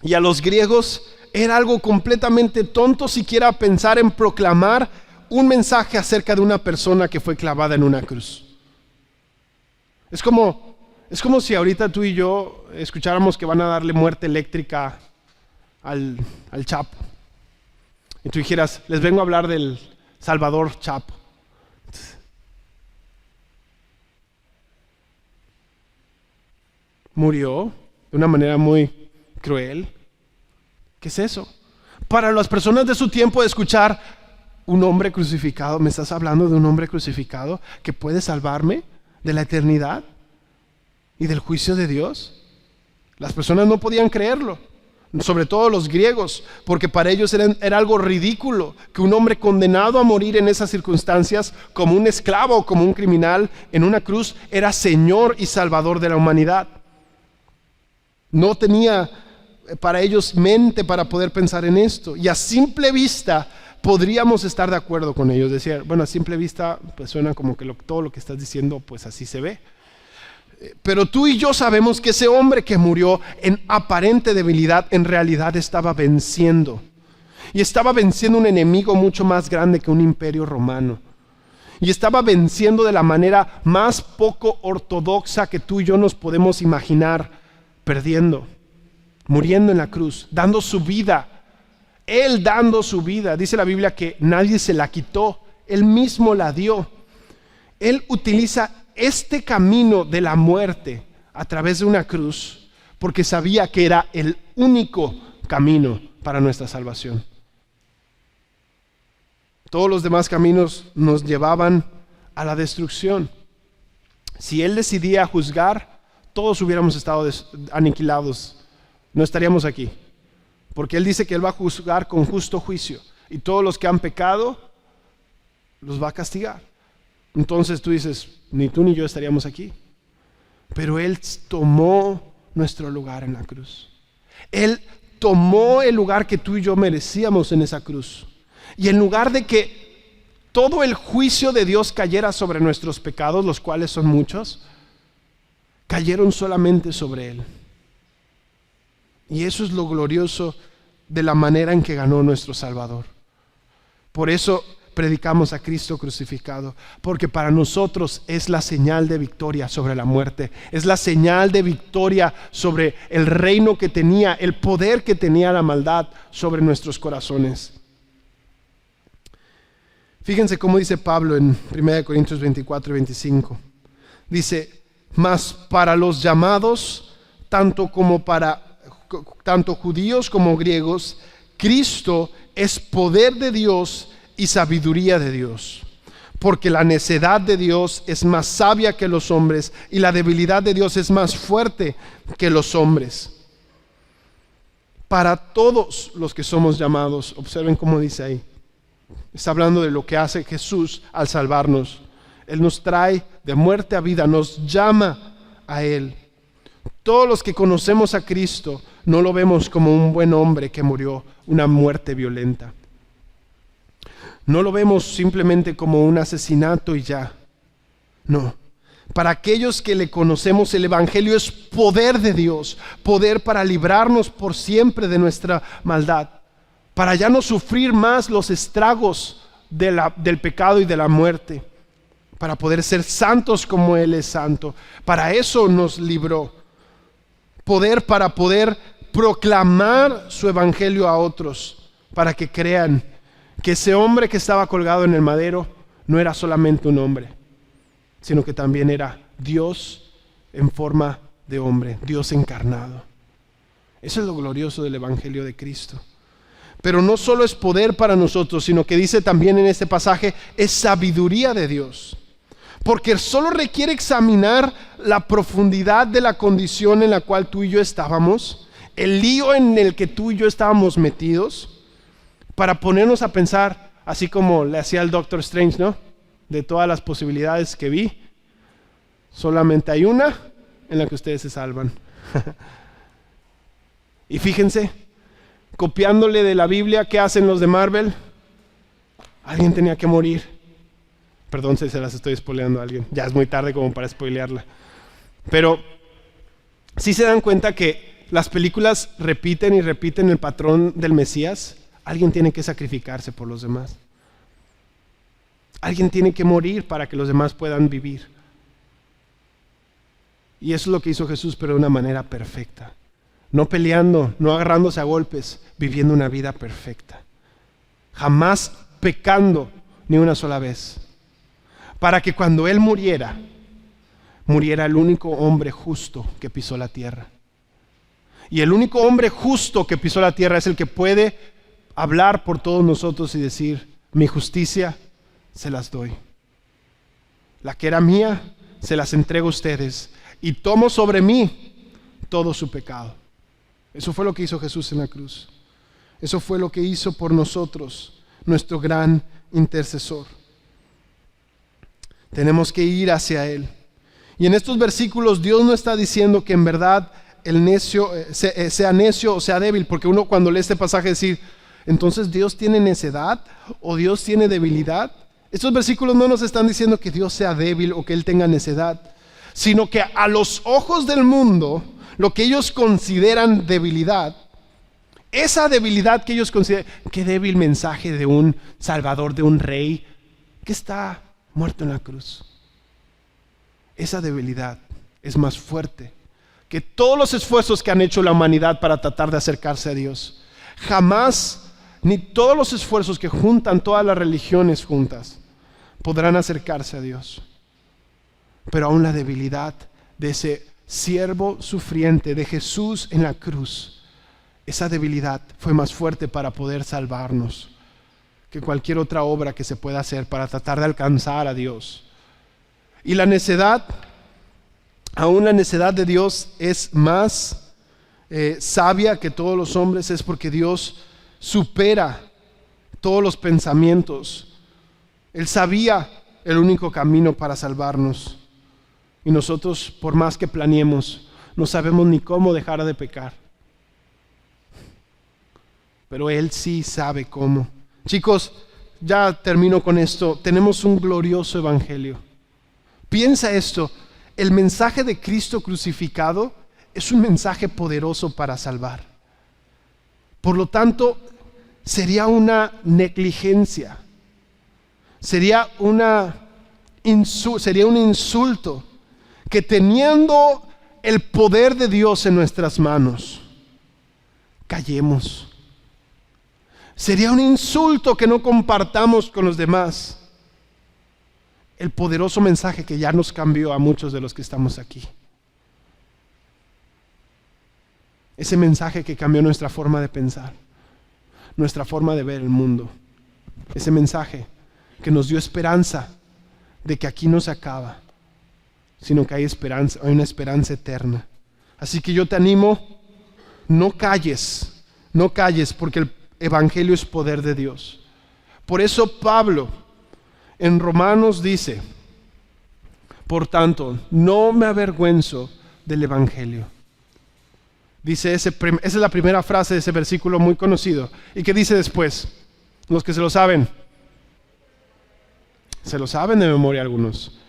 Y a los griegos era algo completamente tonto siquiera pensar en proclamar un mensaje acerca de una persona que fue clavada en una cruz. Es como si ahorita tú y yo escucháramos que van a darle muerte eléctrica al Chapo. Y tú dijeras, les vengo a hablar del Salvador Chapo. Murió de una manera muy cruel. ¿Qué es eso? Para las personas de su tiempo, escuchar un hombre crucificado, ¿me estás hablando de un hombre crucificado que puede salvarme de la eternidad y del juicio de Dios? Las personas no podían creerlo, sobre todo los griegos, porque para ellos era algo ridículo que un hombre condenado a morir en esas circunstancias, como un esclavo o como un criminal en una cruz, era Señor y Salvador de la humanidad. No tenía para ellos mente para poder pensar en esto. Y a simple vista podríamos estar de acuerdo con ellos. Decir, bueno, a simple vista, pues suena como que todo lo que estás diciendo, pues así se ve. Pero tú y yo sabemos que ese hombre que murió en aparente debilidad, en realidad estaba venciendo. Y estaba venciendo un enemigo mucho más grande que un imperio romano. Y estaba venciendo de la manera más poco ortodoxa que tú y yo nos podemos imaginar, perdiendo, muriendo en la cruz, dando su vida. Él dando su vida. Dice la Biblia que nadie se la quitó, Él mismo la dio. Él utiliza este camino de la muerte a través de una cruz porque sabía que era el único camino para nuestra salvación. Todos los demás caminos nos llevaban a la destrucción. Si Él decidía juzgar, todos hubiéramos estado aniquilados. No estaríamos aquí. Porque Él dice que Él va a juzgar con justo juicio. Y todos los que han pecado, los va a castigar. Entonces tú dices, ni tú ni yo estaríamos aquí. Pero Él tomó nuestro lugar en la cruz. Él tomó el lugar que tú y yo merecíamos en esa cruz. Y en lugar de que todo el juicio de Dios cayera sobre nuestros pecados, los cuales son muchos, cayeron solamente sobre Él. Y eso es lo glorioso de la manera en que ganó nuestro Salvador. Por eso predicamos a Cristo crucificado, porque para nosotros es la señal de victoria sobre la muerte, es la señal de victoria sobre el reino que tenía, el poder que tenía la maldad sobre nuestros corazones. Fíjense cómo dice Pablo en 1 Corintios 24 y 25. Dice, mas para los llamados, tanto judíos como griegos, Cristo es poder de Dios y sabiduría de Dios. Porque la necedad de Dios es más sabia que los hombres y la debilidad de Dios es más fuerte que los hombres. Para todos los que somos llamados, observen cómo dice ahí. Está hablando de lo que hace Jesús al salvarnos. Él nos trae de muerte a vida, nos llama a Él. Todos los que conocemos a Cristo no lo vemos como un buen hombre que murió una muerte violenta. No lo vemos simplemente como un asesinato y ya. No. Para aquellos que le conocemos, el Evangelio es poder de Dios, poder para librarnos por siempre de nuestra maldad, para ya no sufrir más los estragos del pecado y de la muerte, para poder ser santos como Él es santo. Para eso nos libró. Poder para poder proclamar su Evangelio a otros, para que crean que ese hombre que estaba colgado en el madero no era solamente un hombre, sino que también era Dios en forma de hombre, Dios encarnado. Eso es lo glorioso del Evangelio de Cristo. Pero no solo es poder para nosotros, sino que dice también en este pasaje, es sabiduría de Dios. Porque solo requiere examinar la profundidad de la condición en la cual tú y yo estábamos, el lío en el que tú y yo estábamos metidos, para ponernos a pensar, así como le hacía el Doctor Strange, ¿no? De todas las posibilidades que vi, solamente hay una en la que ustedes se salvan. Y fíjense, copiándole de la Biblia, ¿qué hacen los de Marvel? Alguien tenía que morir. Perdón si se las estoy spoileando a alguien. Ya es muy tarde como para spoilearla. Pero sí se dan cuenta que las películas repiten y repiten el patrón del Mesías. Alguien tiene que sacrificarse por los demás. Alguien tiene que morir para que los demás puedan vivir. Y eso es lo que hizo Jesús, pero de una manera perfecta. No peleando, no agarrándose a golpes, viviendo una vida perfecta. Jamás pecando ni una sola vez. Para que cuando Él muriera el único hombre justo que pisó la tierra. Y el único hombre justo que pisó la tierra es el que puede hablar por todos nosotros y decir, mi justicia se las doy. La que era mía, se las entrego a ustedes. Y tomo sobre mí todo su pecado. Eso fue lo que hizo Jesús en la cruz. Eso fue lo que hizo por nosotros, nuestro gran intercesor. Tenemos que ir hacia Él. Y en estos versículos Dios no está diciendo que en verdad el necio sea necio o sea débil, porque uno cuando lee este pasaje decir, Entonces, ¿Dios tiene necedad o Dios tiene debilidad? Estos versículos no nos están diciendo que Dios sea débil o que Él tenga necedad, sino que a los ojos del mundo, lo que ellos consideran debilidad, esa debilidad que ellos consideran, qué débil mensaje de un salvador, de un rey que está muerto en la cruz. Esa debilidad es más fuerte que todos los esfuerzos que han hecho la humanidad para tratar de acercarse a Dios. Jamás, ni todos los esfuerzos que juntan todas las religiones juntas, podrán acercarse a Dios. Pero aún la debilidad de ese siervo sufriente, de Jesús en la cruz, esa debilidad fue más fuerte para poder salvarnos que cualquier otra obra que se pueda hacer para tratar de alcanzar a Dios. Y la necedad, aún la necedad de Dios es más sabia que todos los hombres, es porque Dios supera todos los pensamientos. Él sabía el único camino para salvarnos. Y nosotros, por más que planeemos, no sabemos ni cómo dejar de pecar. Pero Él sí sabe cómo. Chicos, ya termino con esto. Tenemos un glorioso evangelio. Piensa esto. El mensaje de Cristo crucificado es un mensaje poderoso para salvar. Por lo tanto, sería una negligencia. Sería un insulto que teniendo el poder de Dios en nuestras manos, callemos. Sería un insulto que no compartamos con los demás el poderoso mensaje que ya nos cambió a muchos de los que estamos aquí. Ese mensaje que cambió nuestra forma de pensar, nuestra forma de ver el mundo. Ese mensaje que nos dio esperanza de que aquí no se acaba, sino que hay esperanza, hay una esperanza eterna. Así que yo te animo, no calles, porque el evangelio es poder de Dios. Por eso Pablo en Romanos dice, por tanto, no me avergüenzo del evangelio. Dice, esa es la primera frase de ese versículo muy conocido. ¿Y qué dice después? Los que se lo saben de memoria algunos.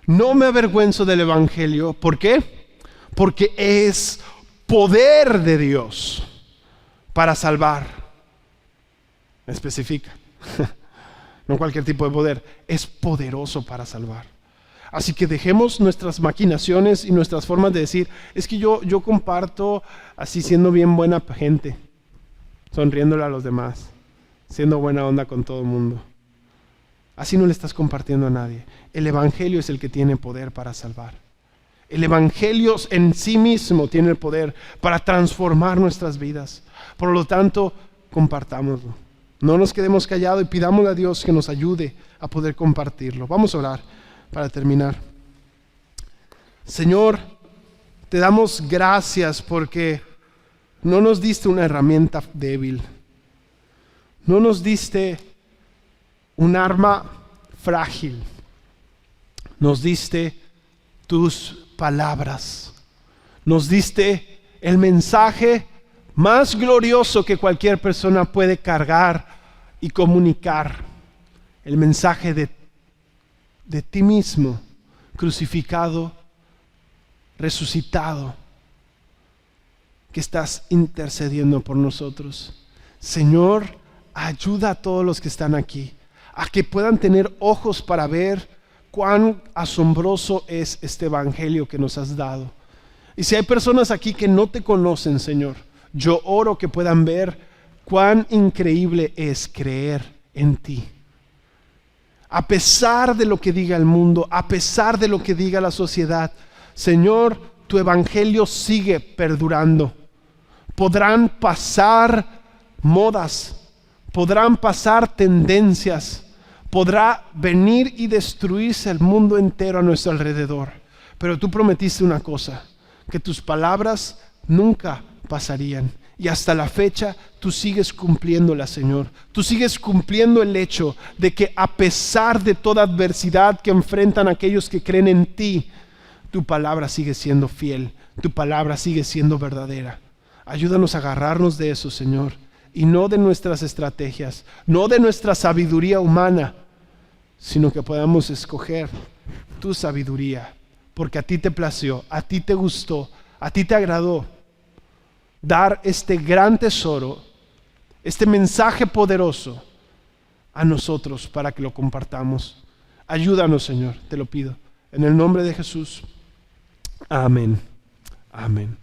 No me avergüenzo del evangelio. ¿Por qué? Porque es poder de Dios para salvar. Especifica. No cualquier tipo de poder. Es poderoso para salvar. Así que dejemos nuestras maquinaciones y nuestras formas de decir, es que yo comparto así siendo bien buena gente, sonriéndole a los demás, siendo buena onda con todo el mundo. Así no le estás compartiendo a nadie. El evangelio es el que tiene poder para salvar. El evangelio en sí mismo tiene el poder para transformar nuestras vidas. Por lo tanto, compartámoslo. No nos quedemos callados y pidámosle a Dios que nos ayude a poder compartirlo. Vamos a orar para terminar. Señor, te damos gracias porque no nos diste una herramienta débil. No nos diste un arma frágil. Nos diste tus palabras. Nos diste el mensaje más glorioso que cualquier persona puede cargar y comunicar. El mensaje de ti mismo, crucificado, resucitado, que estás intercediendo por nosotros. Señor, ayuda a todos los que están aquí a que puedan tener ojos para ver cuán asombroso es este evangelio que nos has dado. Y si hay personas aquí que no te conocen, Señor, yo oro que puedan ver cuán increíble es creer en ti. A pesar de lo que diga el mundo, a pesar de lo que diga la sociedad, Señor, tu evangelio sigue perdurando. Podrán pasar modas, podrán pasar tendencias, podrá venir y destruirse el mundo entero a nuestro alrededor. Pero tú prometiste una cosa, que tus palabras nunca pasarían. Y hasta la fecha tú sigues cumpliéndola, Señor. Tú sigues cumpliendo el hecho de que a pesar de toda adversidad que enfrentan aquellos que creen en ti, tu palabra sigue siendo fiel, tu palabra sigue siendo verdadera. Ayúdanos a agarrarnos de eso, Señor. y no de nuestras estrategias, no de nuestra sabiduría humana, sino que podamos escoger tu sabiduría, porque a ti te plació, a ti te gustó, a ti te agradó dar este gran tesoro, este mensaje poderoso a nosotros para que lo compartamos. Ayúdanos, Señor, te lo pido. En el nombre de Jesús. Amén. Amén.